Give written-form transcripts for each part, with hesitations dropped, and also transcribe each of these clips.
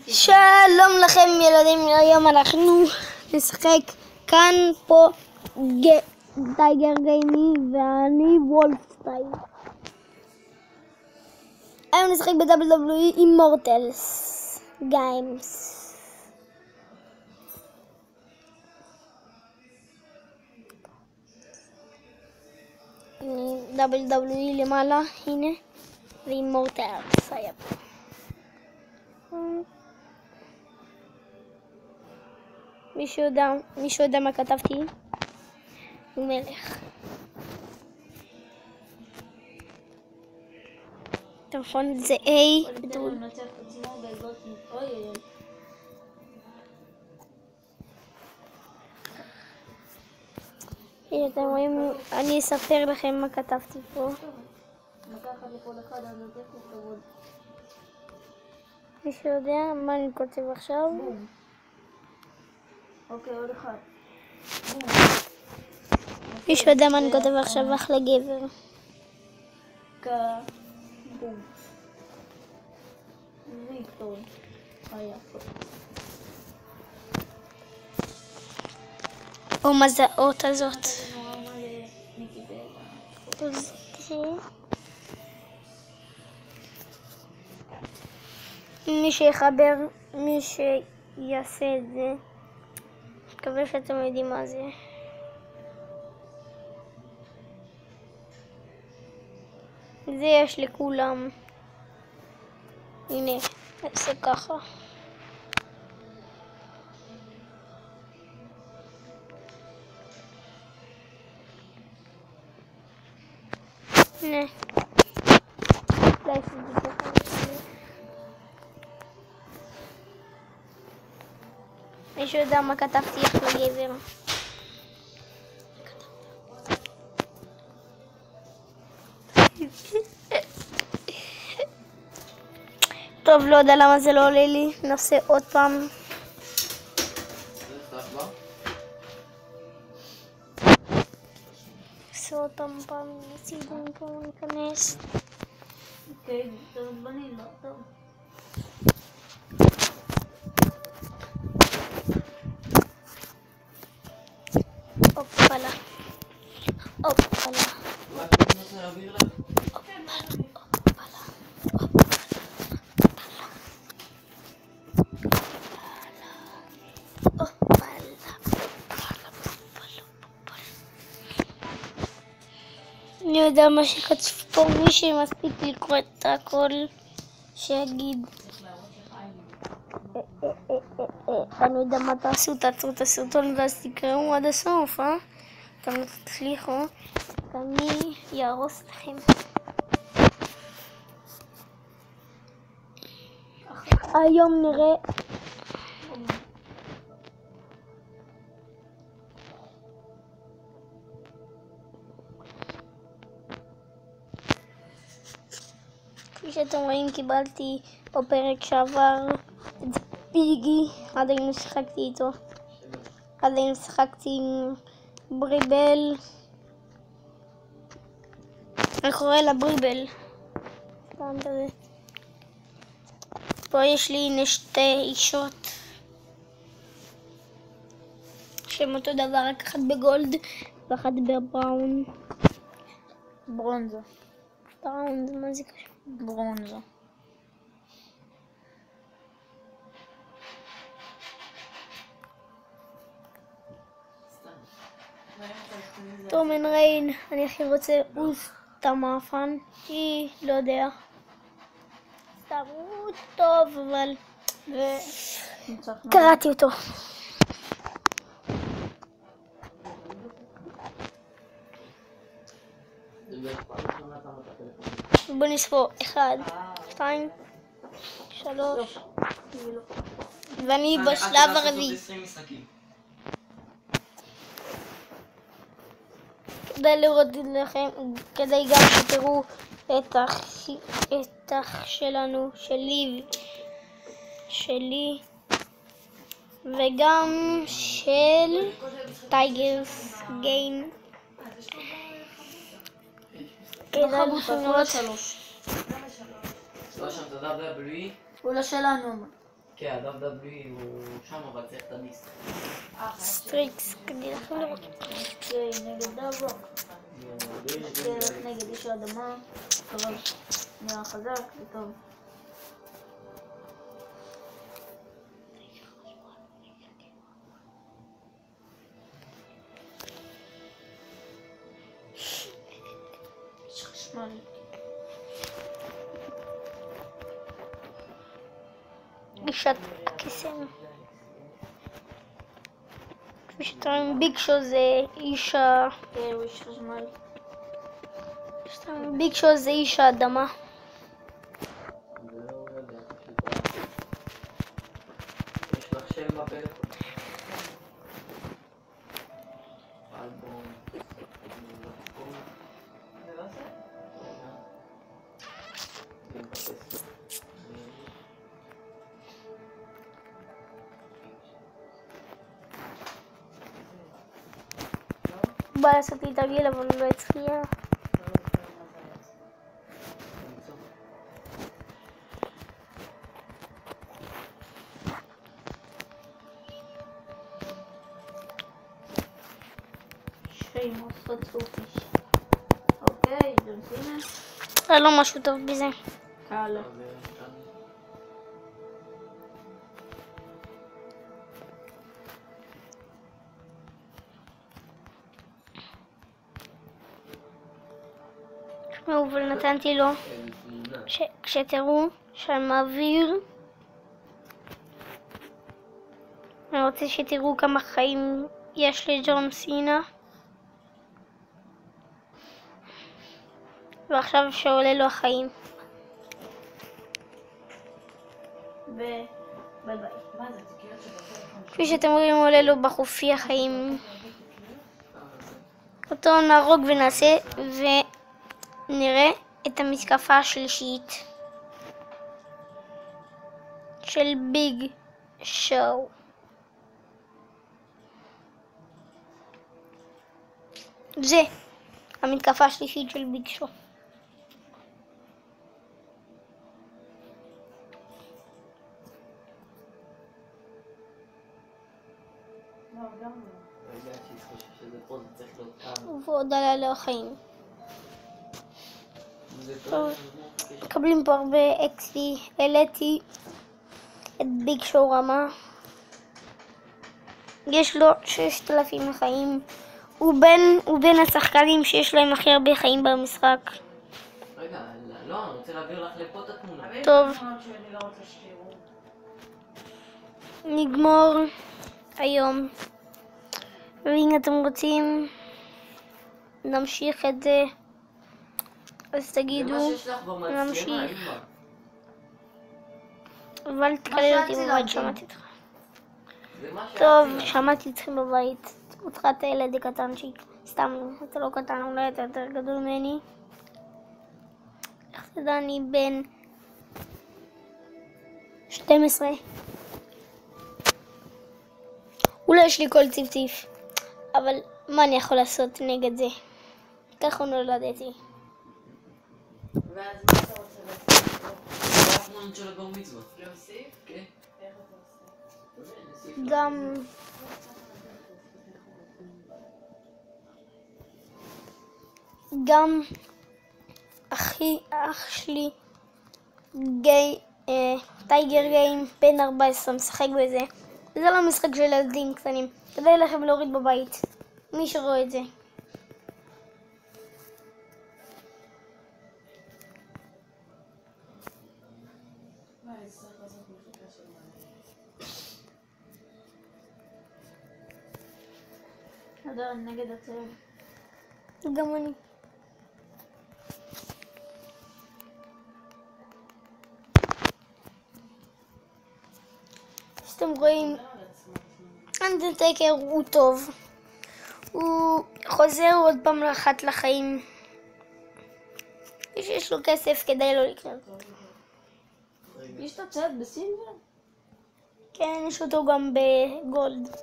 שלום לכם ילדים, היום אנחנו נשחק כאן פה טייגר גיימי ואני וולפסטייל. היום נשחק ב-WWE Immortals Games. WWE למעלה, הנה, ו-Immortals היה פה. מישהו יודע מה כתבתי? הוא מלך. נכון, זה A. אתם רואים, אני אספר לכם מה כתבתי פה. מישהו יודע מה אני כותב עכשיו? אוקיי, עוד אחד. מישהו יודע מה אני כותב עכשיו? אחלה גבר. בום. ויקטור. היה פה. או מה זה האות הזאת? מי שיחבר, מי שיעשה את זה, מקווה שאתם יודעים מה זה. זה יש לכולם. הנה, נעשה ככה. הנה. מישהו יודע מה כתבתי אחלה גבר? טוב, לא יודע למה זה לא עולה לי. נעשה עוד פעם. נעשה עוד פעם. נציגים פה ניכנס. אוקיי, טוב בנינו, טוב. אופלה. אני יודע מה שכתוב פה, מי שמספיק לקרוא את הכל שיגיד. אני יודע מה תעשו, תעצרו את הסרטון ואז תקראו עד הסוף, אתם לא תצליחו, אני יהרוס לכם. היום נראה כפי שאתם רואים, קיבלתי בפרק שעבר את פיגי, עד היום שחקתי איתו, עד היום שחקתי עם בריבל, אני קורא לה בריבל, פה יש לי שתי אישות שהן אותו דבר, רק אחת בגולד ואחת בבראון. ברונזה. בראון, מה זה קשור? ברונזה. תומן ריין, אני הכי רוצה סתם מאפן, לא יודע. סתם הוא טוב, אבל קראתי אותו. בוא נספור 1, 2, 3 ואני בשלב הרביעי. כדי לראות לכם, כדי גם שתראו את האח שלנו, שלי וגם של טייגרס גיים. כדאי לכם לראות. הוא לא שלנו. כן, ה-WWE הוא שם, אבל צריך את הדיסק. סטריקס, כדי לכם לראות. נגד דאברוק. נגד איש האדמה. טוב, נראה חזק וטוב. יש חשמל. גישת הקסם. כפי שאתם רואים, ביג שו זה איש ה... הוא איש חשמל. ביג שו זה איש האדמה. זה לא יודע, פשוט. יש לך שם בפלאפון. אלבום. זה לא זה? אני מחפש. הוא בא לעשות לי תרגיל אבל הוא לא הצליח. שיימוס חצופיש. אוקיי, ג'ון סינה. היה לו משהו טוב בזה. קאלה. אבל נתנתי לו, כשתראו שאני מעביר, אני רוצה שתראו כמה חיים יש לג'ון סינה. ועכשיו שעולה לו החיים. ביי ביי. כפי שאתם רואים עולה לו בחופי החיים. אותו נהרוג ונעשה ונראה את המתקפה השלישית של ביג שואו. זה המתקפה השלישית של ביג שואו. ועוד עלה לו החיים. מקבלים פה הרבה XP. העליתי את ביג שואו רמה. יש לו 6,000 חיים. הוא בין השחקנים שיש להם הכי הרבה חיים במשחק. רגע, לא, אני רוצה להעביר לך לפה את התמונה. טוב. נגמור היום. ואם אתם רוצים נמשיך את זה, אז תגידו, נמשיך. אבל תקלל אותי בבית, שמעתי אותך. טוב, שמעתי אתכם בבית. אותך אתה ילד קטנצ'יק. סתם, אתה לא קטן, אולי אתה יותר גדול ממני. איך תדע, אני בן 12. אולי יש לי קול ציפציף, אבל מה אני יכול לעשות נגד זה? ככה נולדתי. ואז מה אתה רוצה לעשות? זה התמונות של הבר מצווה. להוסיף? כן. איך אתה עושה? גם אח שלי טייגר גיים בן 14 משחק בזה. זה לא משחק של ילדים קטנים, כדאי לכם להוריד בבית, מי שרואה את זה. נגד הצלם. גם אני. שאתם רואים, אנדרטייקר הוא טוב. הוא חוזר עוד פעם אחת לחיים. יש לו כסף כדי לא לקנות. יש את הצד בסילבר? כן, יש אותו גם בגולד.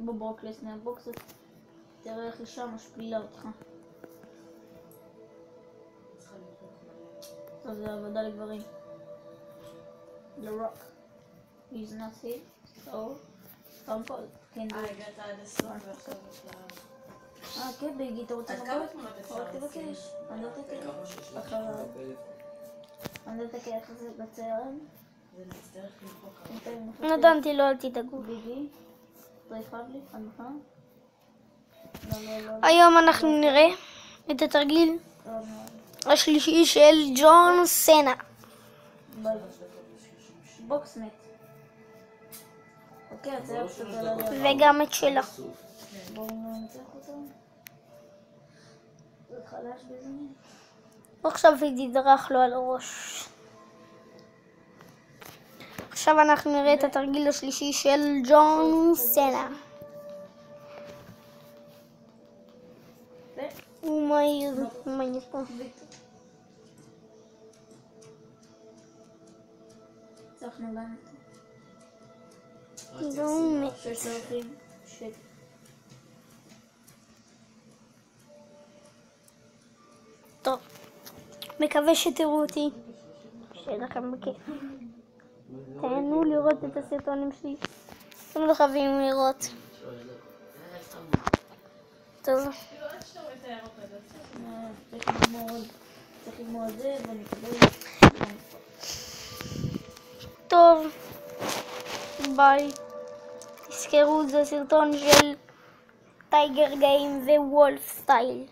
בברוק לסנר בוקס, תראה איך אישה משפילה אותך. טוב, זה עבודה לגברים. לרוק. He's not here, so קודם כל, כן. הגעת עד הסוף ועכשיו אתה... כן, ביגי, אתה רוצה עד כמה מבט? תמונות אפשר רק תבקש. אני לא תקן. אחריו. אני לא תקן איך זה בצהריים. זה נצטרך למחוק. בינתיים נחכה. נתנתי לו, אל תדאגו. ביגי, טריפה לי, הנחה. לא. היום אנחנו נראה את התרגיל השלישי של ג'ון סנה. ביי. בוקס מת. אוקיי, הצער קצת על הלב. וגם את שלה. בואו ננצח אותו. זה חלש בזה. עכשיו היא תדרך לו על הראש. עכשיו אנחנו נראה את התרגיל השלישי של ג'ון סנה. הוא מהיר פה. הצלחנו גם. והוא מת. 6,000 שקל. טוב, מקווה שתראו אותי. שיהיה לכם בכיף. תהנו לראות את הסרטונים שלי. אתם לא חייבים לראות. טוב. צריך לגמור את זה ונקבל. טוב. ביי. תזכרו, זה סרטון של טייגר גיים ווולף סטייל.